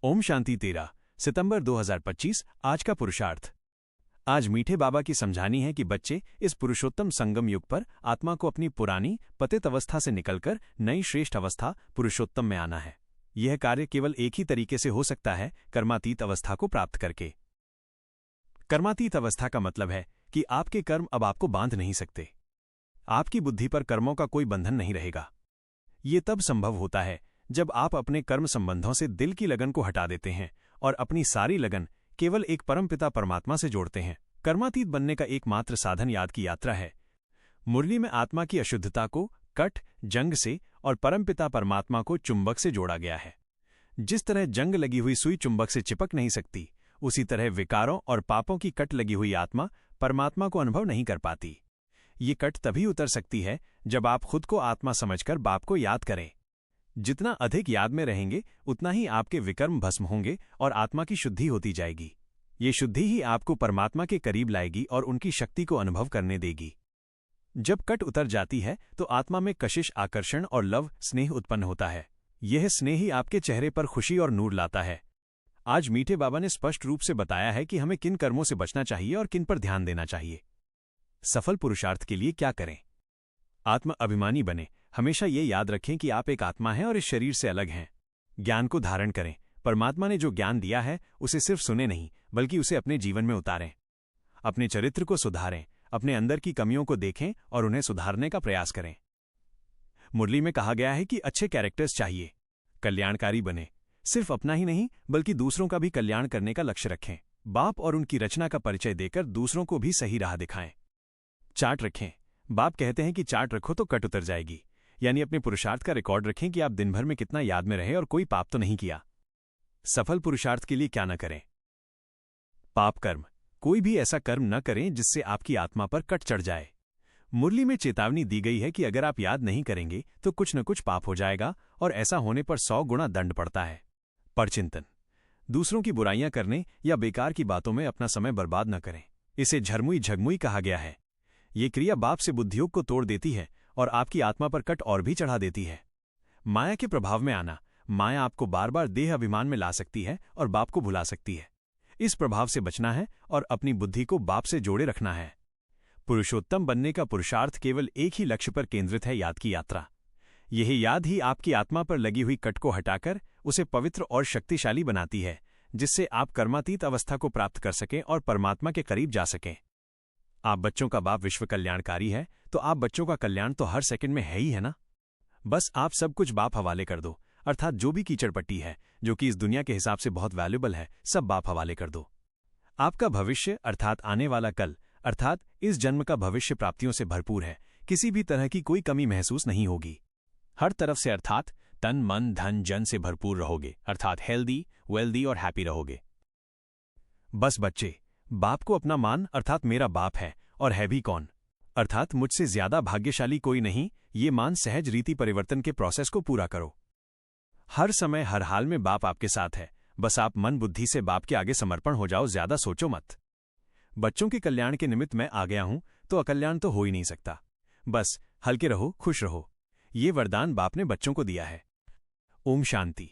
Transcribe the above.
ओम शांति 13 सितंबर 2025। आज का पुरुषार्थ। आज मीठे बाबा की समझानी है कि बच्चे इस पुरुषोत्तम संगम युग पर आत्मा को अपनी पुरानी पतित अवस्था से निकलकर नई श्रेष्ठ अवस्था पुरुषोत्तम में आना है। यह कार्य केवल एक ही तरीके से हो सकता है, कर्मातीत अवस्था को प्राप्त करके। कर्मातीत अवस्था का मतलब है कि आपके कर्म अब आपको बांध नहीं सकते। आपकी बुद्धि पर कर्मों का कोई बंधन नहीं रहेगा। ये तब संभव होता है जब आप अपने कर्म संबंधों से दिल की लगन को हटा देते हैं और अपनी सारी लगन केवल एक परमपिता परमात्मा से जोड़ते हैं। कर्मातीत बनने का एकमात्र साधन याद की यात्रा है। मुरली में आत्मा की अशुद्धता को कट जंग से और परमपिता परमात्मा को चुंबक से जोड़ा गया है। जिस तरह जंग लगी हुई सुई चुंबक से चिपक नहीं सकती, उसी तरह विकारों और पापों की कट लगी हुई आत्मा परमात्मा को अनुभव नहीं कर पाती। ये कट तभी उतर सकती है जब आप खुद को आत्मा समझकर बाप को याद करें। जितना अधिक याद में रहेंगे उतना ही आपके विकर्म भस्म होंगे और आत्मा की शुद्धि होती जाएगी। ये शुद्धि ही आपको परमात्मा के करीब लाएगी और उनकी शक्ति को अनुभव करने देगी। जब कट उतर जाती है तो आत्मा में कशिश, आकर्षण और लव स्नेह उत्पन्न होता है। यह स्नेह ही आपके चेहरे पर खुशी और नूर लाता है। आज मीठे बाबा ने स्पष्ट रूप से बताया है कि हमें किन कर्मों से बचना चाहिए और किन पर ध्यान देना चाहिए। सफल पुरुषार्थ के लिए क्या करें? आत्म अभिमानी बने। हमेशा ये याद रखें कि आप एक आत्मा हैं और इस शरीर से अलग हैं। ज्ञान को धारण करें। परमात्मा ने जो ज्ञान दिया है उसे सिर्फ सुने नहीं, बल्कि उसे अपने जीवन में उतारें। अपने चरित्र को सुधारें, अपने अंदर की कमियों को देखें और उन्हें सुधारने का प्रयास करें। मुरली में कहा गया है कि अच्छे कैरेक्टर्स चाहिए। कल्याणकारी बने। सिर्फ अपना ही नहीं बल्कि दूसरों का भी कल्याण करने का लक्ष्य रखें। बाप और उनकी रचना का परिचय देकर दूसरों को भी सही राह दिखाएं। चार्ट रखें। बाप कहते हैं कि चार्ट रखो तो कट उतर जाएगी। यानी अपने पुरुषार्थ का रिकॉर्ड रखें कि आप दिन भर में कितना याद में रहे और कोई पाप तो नहीं किया। सफल पुरुषार्थ के लिए क्या न करें? पाप कर्म। कोई भी ऐसा कर्म न करें जिससे आपकी आत्मा पर कट चढ़ जाए। मुरली में चेतावनी दी गई है कि अगर आप याद नहीं करेंगे तो कुछ न कुछ पाप हो जाएगा और ऐसा होने पर 100 गुना दंड पड़ता है। परचिंतन। दूसरों की बुराइयां करने या बेकार की बातों में अपना समय बर्बाद न करें। इसे झरमुई झगमुई कहा गया है। ये क्रिया बाप से बुद्धियोग को तोड़ देती है और आपकी आत्मा पर कट और भी चढ़ा देती है। माया के प्रभाव में आना। माया आपको बार बार देह अभिमान में ला सकती है और बाप को भुला सकती है। इस प्रभाव से बचना है और अपनी बुद्धि को बाप से जोड़े रखना है। पुरुषोत्तम बनने का पुरुषार्थ केवल एक ही लक्ष्य पर केंद्रित है, याद की यात्रा। यह याद ही आपकी आत्मा पर लगी हुई कट को हटाकर उसे पवित्र और शक्तिशाली बनाती है, जिससे आप कर्मातीत अवस्था को प्राप्त कर सकें और परमात्मा के करीब जा सकें। आप बच्चों का बाप विश्व कल्याणकारी है, तो आप बच्चों का कल्याण तो हर सेकंड में है ही है ना। बस आप सब कुछ बाप हवाले कर दो, अर्थात जो भी कीचड़ पट्टी है जो कि इस दुनिया के हिसाब से बहुत वैल्यूबल है, सब बाप हवाले कर दो। आपका भविष्य अर्थात आने वाला कल अर्थात इस जन्म का भविष्य प्राप्तियों से भरपूर है। किसी भी तरह की कोई कमी महसूस नहीं होगी। हर तरफ से अर्थात तन मन धन जन से भरपूर रहोगे, अर्थात हेल्दी वेल्दी और हैप्पी रहोगे। बस बच्चे, बाप को अपना मान अर्थात मेरा बाप है और है भी कौन, अर्थात मुझसे ज्यादा भाग्यशाली कोई नहीं, ये मान सहज रीति परिवर्तन के प्रोसेस को पूरा करो। हर समय हर हाल में बाप आपके साथ है। बस आप मन बुद्धि से बाप के आगे समर्पण हो जाओ, ज्यादा सोचो मत। बच्चों के कल्याण के निमित्त मैं आ गया हूं तो अकल्याण तो हो ही नहीं सकता। बस हल्के रहो, खुश रहो। ये वरदान बाप ने बच्चों को दिया है। ओम शांति।